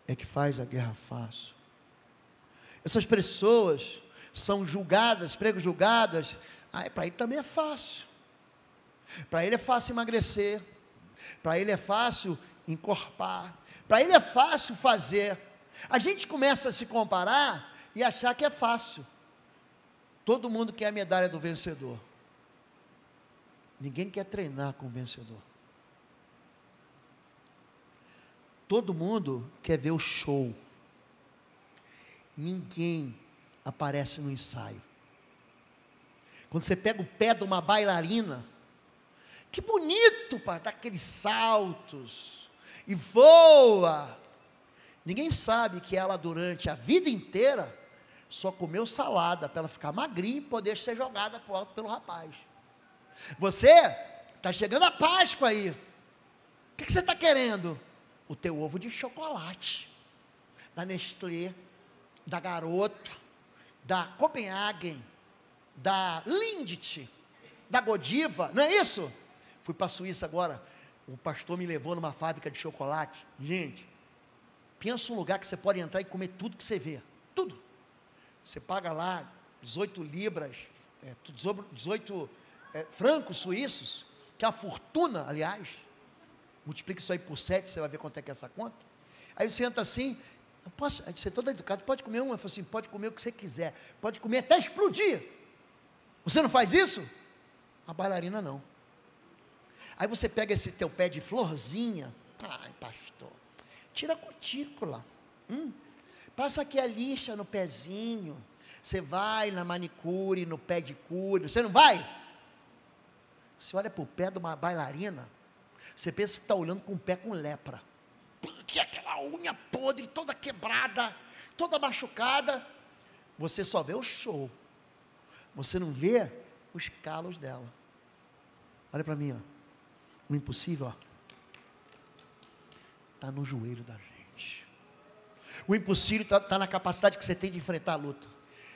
é que faz a guerra fácil. Essas pessoas são julgadas, prego-julgadas, para ele também é fácil, para ele é fácil emagrecer, para ele é fácil encorpar, para ele é fácil fazer. A gente começa a se comparar e achar que é fácil. Todo mundo quer a medalha do vencedor, ninguém quer treinar com o vencedor. Todo mundo quer ver o show. Ninguém aparece no ensaio. Quando você pega o pé de uma bailarina, que bonito para dar aqueles saltos, e voa. Ninguém sabe que ela durante a vida inteira só comeu salada para ela ficar magrinha e poder ser jogada para o alto pelo rapaz. Você está chegando a Páscoa aí. O que você está querendo? O teu ovo de chocolate, da Nestlé, da Garoto, da Copenhagen, da Lindt, da Godiva, não é isso? Fui para a Suíça agora, o pastor me levou numa fábrica de chocolate. Gente, pensa um lugar que você pode entrar e comer tudo que você vê, tudo. Você paga lá 18 libras, 18 francos suíços, que é uma fortuna, aliás. Multiplica isso aí por 7, você vai ver quanto é que é essa conta. Aí você entra assim, você é todo educado, pode comer uma? Eu falo assim, pode comer o que você quiser, pode comer até explodir. Você não faz isso? A bailarina não. Aí você pega esse teu pé de florzinha, ai pastor, tira a cutícula, passa aqui a lixa no pezinho, você vai na manicure, no pedicure, você não vai? Você olha para o pé de uma bailarina, você pensa que está olhando com o pé com lepra, porque aquela unha podre, toda quebrada, toda machucada, você só vê o show, você não vê os calos dela. Olha para mim, ó. O impossível, está no joelho da gente. O impossível está na capacidade que você tem de enfrentar a luta.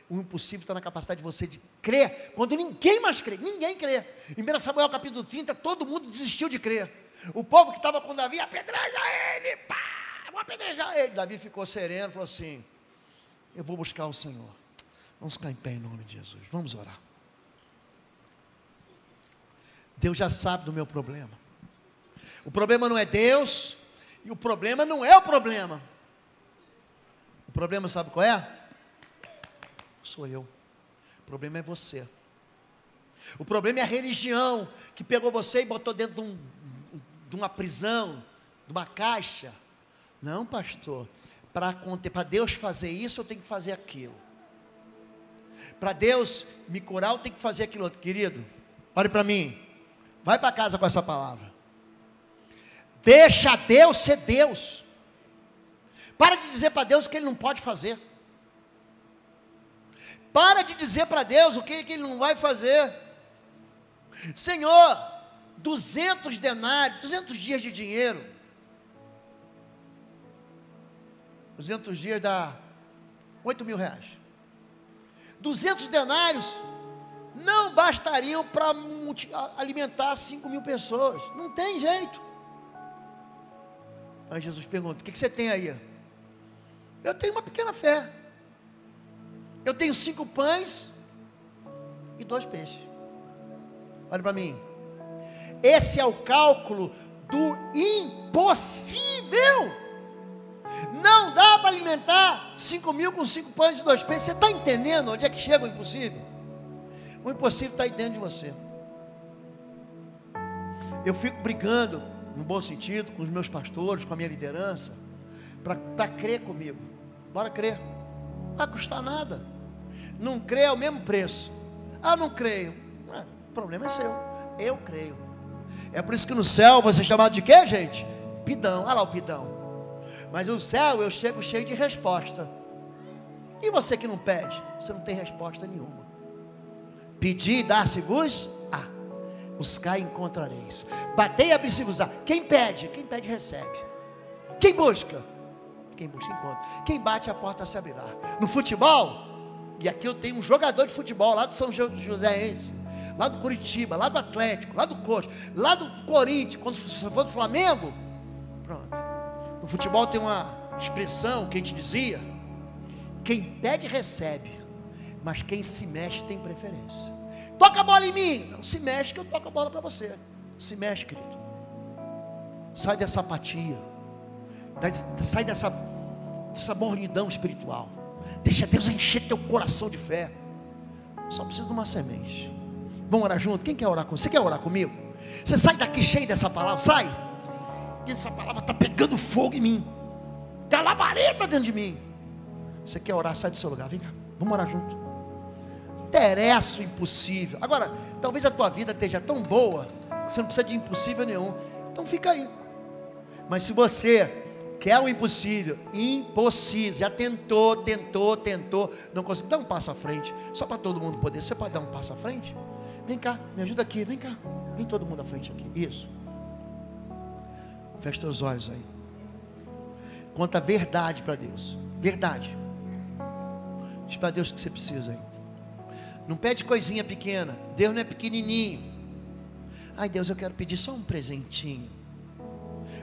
O impossível está na capacidade de você de crer, quando ninguém mais crê, ninguém crê. Em 1 Samuel capítulo 30, todo mundo desistiu de crer. O povo que estava com Davi, apedreja ele, pá, vou apedrejar ele. Davi ficou sereno, falou assim, eu vou buscar o Senhor. Vamos ficar em pé em nome de Jesus, vamos orar. Deus já sabe do meu problema. O problema não é Deus, e o problema não é o problema. O problema sabe qual é? Sou eu. O problema é você. O problema é a religião, que pegou você e botou dentro de uma prisão, de uma caixa. Não, pastor, para Deus fazer isso, eu tenho que fazer aquilo. Para Deus me curar, eu tenho que fazer aquilo outro. Querido, olhe para mim, vai para casa com essa palavra. Deixa Deus ser Deus. Para de dizer para Deus o que Ele não pode fazer. Para de dizer para Deus o que Ele não vai fazer. Senhor, 200 denários, 200 dias de dinheiro. 200 dias dá 8 mil reais. 200 denários não bastariam para alimentar 5 mil pessoas. Não tem jeito. Aí Jesus pergunta, o que você tem aí? Eu tenho uma pequena fé. Eu tenho 5 pães e 2 peixes. Olha para mim. Esse é o cálculo do impossível. Não dá para alimentar 5 mil com 5 pães e 2 peixes. Você está entendendo onde é que chega o impossível? O impossível está aí dentro de você. Eu fico brigando, no bom sentido, com os meus pastores, com a minha liderança, para crer comigo. Bora crer. Não vai custar nada. Não crer é o mesmo preço. Ah, não creio. O problema é seu. Eu creio. É por isso que no céu vai ser chamado de quê, gente? Pidão. Olha lá o pidão. Mas no céu eu chego cheio de resposta. E você que não pede? Você não tem resposta nenhuma. Pedir e dar-se-vos, buscar e encontrareis. Batei e abri-se-vos-á. Quem pede recebe. Quem busca encontra. Quem bate, a porta se abrirá. No futebol, e aqui eu tenho um jogador de futebol lá do São Joséense, lá do Curitiba, lá do Atlético, lá do Coxa, lá do Corinthians, quando for do Flamengo, pronto. No futebol tem uma expressão que a gente dizia: quem pede recebe, mas quem se mexe tem preferência. Toca a bola em mim. Não se mexe que eu toco a bola para você. Se mexe, querido. Sai dessa apatia. Sai dessa mornidão espiritual. Deixa Deus encher teu coração de fé. Só precisa de uma semente. Vamos orar junto? Quem quer orar comigo? Você quer orar comigo? Você sai daqui cheio dessa palavra. Sai. e essa palavra está pegando fogo em mim, tem uma labareda dentro de mim. Você quer orar? Sai do seu lugar, vem cá, vamos orar junto. Interessa o impossível. Agora, talvez a tua vida esteja tão boa que você não precisa de impossível nenhum, então fica aí. Mas se você quer o impossível, impossível, já tentou, não conseguiu, dá um passo à frente, só para todo mundo poder. Você pode dar um passo à frente? Vem cá, me ajuda aqui, vem cá, vem todo mundo à frente aqui, isso. Fecha teus olhos aí. Conta a verdade para Deus, verdade. Diz para Deus o que você precisa aí. Não pede coisinha pequena, Deus não é pequenininho. Ai Deus, eu quero pedir só um presentinho.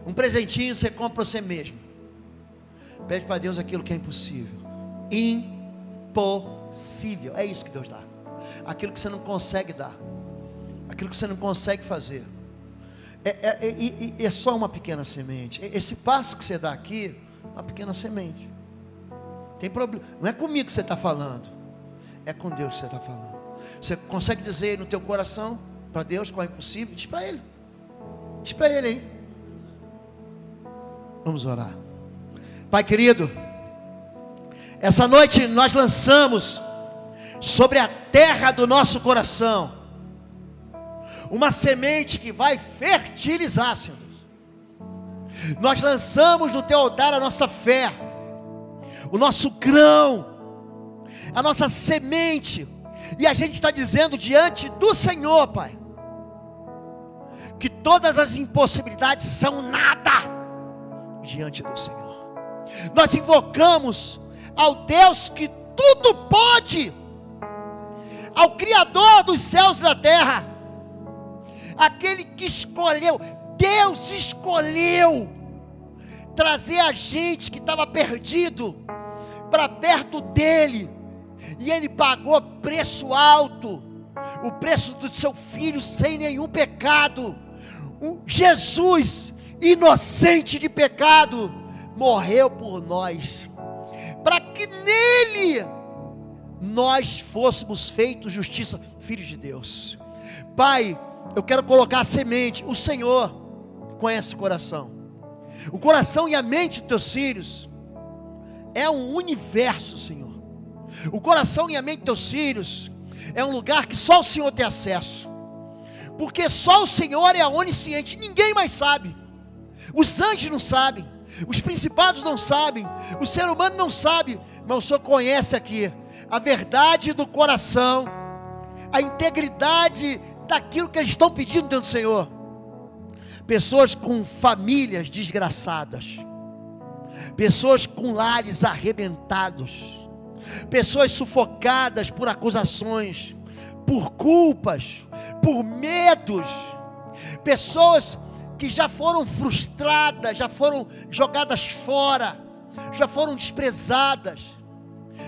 Um presentinho você compra para você mesmo. Pede para Deus aquilo que é impossível. Impossível, é isso que Deus dá. Aquilo que você não consegue dar, aquilo que você não consegue fazer. É só uma pequena semente. Esse passo que você dá aqui, uma pequena semente. Tem problema, não é comigo que você está falando, é com Deus que você está falando. Você consegue dizer no teu coração para Deus qual é impossível? Diz para Ele. Diz para Ele aí. Vamos orar. Pai querido, essa noite nós lançamos sobre a terra do nosso coração uma semente que vai fertilizar, Senhor. Nós lançamos no teu altar a nossa fé, o nosso grão, a nossa semente, e a gente está dizendo diante do Senhor, Pai, que todas as impossibilidades são nada diante do Senhor. Nós invocamos ao Deus que tudo pode, ao Criador dos céus e da terra, aquele que escolheu, Deus escolheu trazer a gente que estava perdido para perto dele, e ele pagou preço alto, o preço do seu filho sem nenhum pecado. Jesus, inocente de pecado, morreu por nós, para que nele nós fôssemos feitos justiça, filhos de Deus. Pai, eu quero colocar a semente. O Senhor conhece o coração e a mente dos teus filhos é um universo, Senhor. O coração e a mente dos teus filhos é um lugar que só o Senhor tem acesso, porque só o Senhor é onisciente, ninguém mais sabe. Os anjos não sabem, os principados não sabem, o ser humano não sabe, mas o Senhor conhece aqui a verdade do coração, a integridade daquilo que eles estão pedindo dentro do Senhor. Pessoas com famílias desgraçadas, pessoas com lares arrebentados, pessoas sufocadas por acusações, por culpas, por medos, pessoas que já foram frustradas, já foram jogadas fora, já foram desprezadas,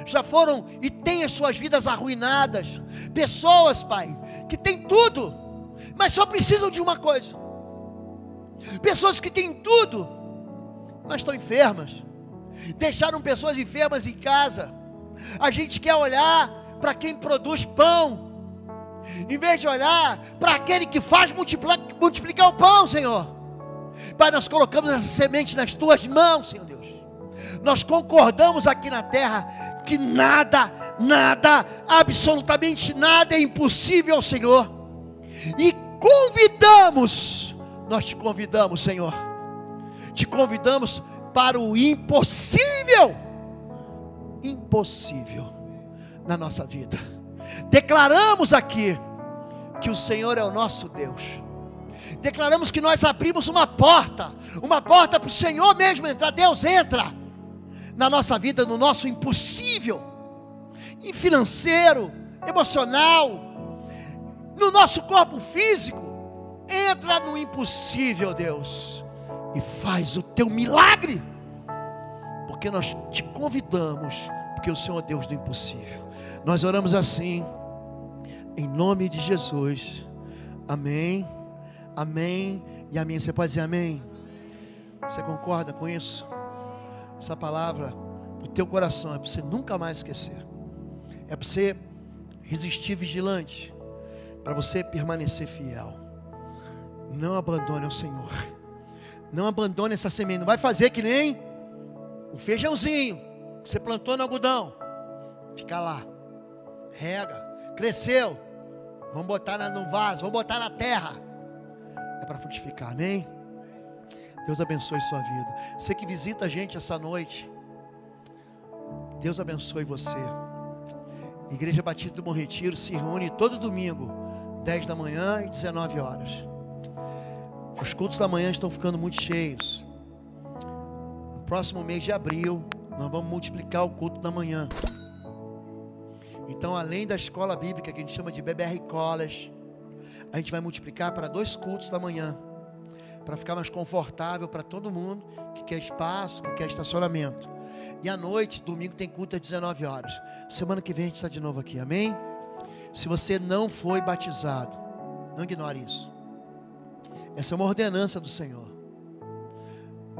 já foram e têm as suas vidas arruinadas. Pessoas, Pai, que têm tudo, mas só precisam de uma coisa. Pessoas que têm tudo, mas estão enfermas, deixaram pessoas enfermas em casa. A gente quer olhar para quem produz pão, em vez de olhar para aquele que faz multiplicar o pão, Senhor. Pai, nós colocamos essa semente nas tuas mãos, Senhor Deus. Nós concordamos aqui na terra que nada, absolutamente nada é impossível ao Senhor. E nós te convidamos, Senhor, te convidamos para o impossível na nossa vida. Declaramos aqui que o Senhor é o nosso Deus. Declaramos que nós abrimos uma porta para o Senhor mesmo entrar. Deus entra na nossa vida, no nosso impossível, em financeiro, emocional, no nosso corpo físico. Entra no impossível, Deus, e faz o teu milagre, porque nós te convidamos, porque o Senhor é Deus do impossível. Nós oramos assim, em nome de Jesus. Amém, amém e amém. Você pode dizer amém? Você concorda com isso? Essa palavra, o teu coração, é para você nunca mais esquecer, é para você resistir vigilante, para você permanecer fiel. Não abandone o Senhor, Não abandone essa semente. Não vai fazer que nem o feijãozinho que você plantou no algodão. Fica lá. Rega. Cresceu. Vamos botar no vaso. Vamos botar na terra. É para frutificar. Amém? Deus abençoe sua vida. Você que visita a gente essa noite, Deus abençoe você. Igreja Batista do Bom Retiro se reúne todo domingo, 10 da manhã e 19 horas. Os cultos da manhã estão ficando muito cheios. No próximo mês de abril, nós vamos multiplicar o culto da manhã. Então, além da escola bíblica, que a gente chama de BBR College, a gente vai multiplicar para 2 cultos da manhã, para ficar mais confortável para todo mundo que quer espaço, que quer estacionamento. E à noite, domingo, tem culto às 19 horas. Semana que vem a gente está de novo aqui, amém? Se você não foi batizado, não ignore isso. Essa é uma ordenança do Senhor.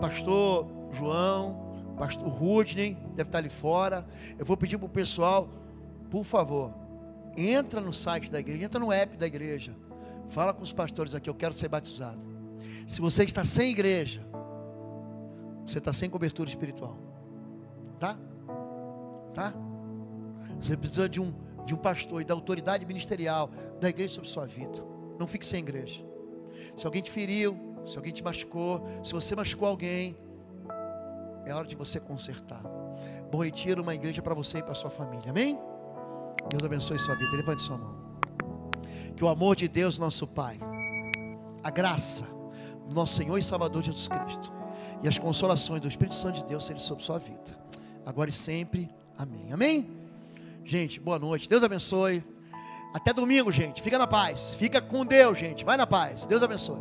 Pastor João, pastor Rudney, deve estar ali fora. Eu vou pedir para o pessoal, por favor, entra no site da igreja, entra no app da igreja. Fala com os pastores aqui, eu quero ser batizado. Se você está sem igreja, você está sem cobertura espiritual. Tá? Tá? Você precisa de um pastor e da autoridade ministerial da igreja sobre sua vida. Não fique sem igreja. Se alguém te feriu, se alguém te machucou, se você machucou alguém, é hora de você consertar. Bom Retiro, uma igreja para você e para sua família. Amém? Deus abençoe sua vida. Levante sua mão. Que o amor de Deus, nosso Pai, a graça do nosso Senhor e Salvador Jesus Cristo e as consolações do Espírito Santo de Deus sejam sobre sua vida, agora e sempre. Amém. Amém? Gente, boa noite. Deus abençoe. Até domingo, gente. Fica na paz. Fica com Deus, gente. Vai na paz. Deus abençoe.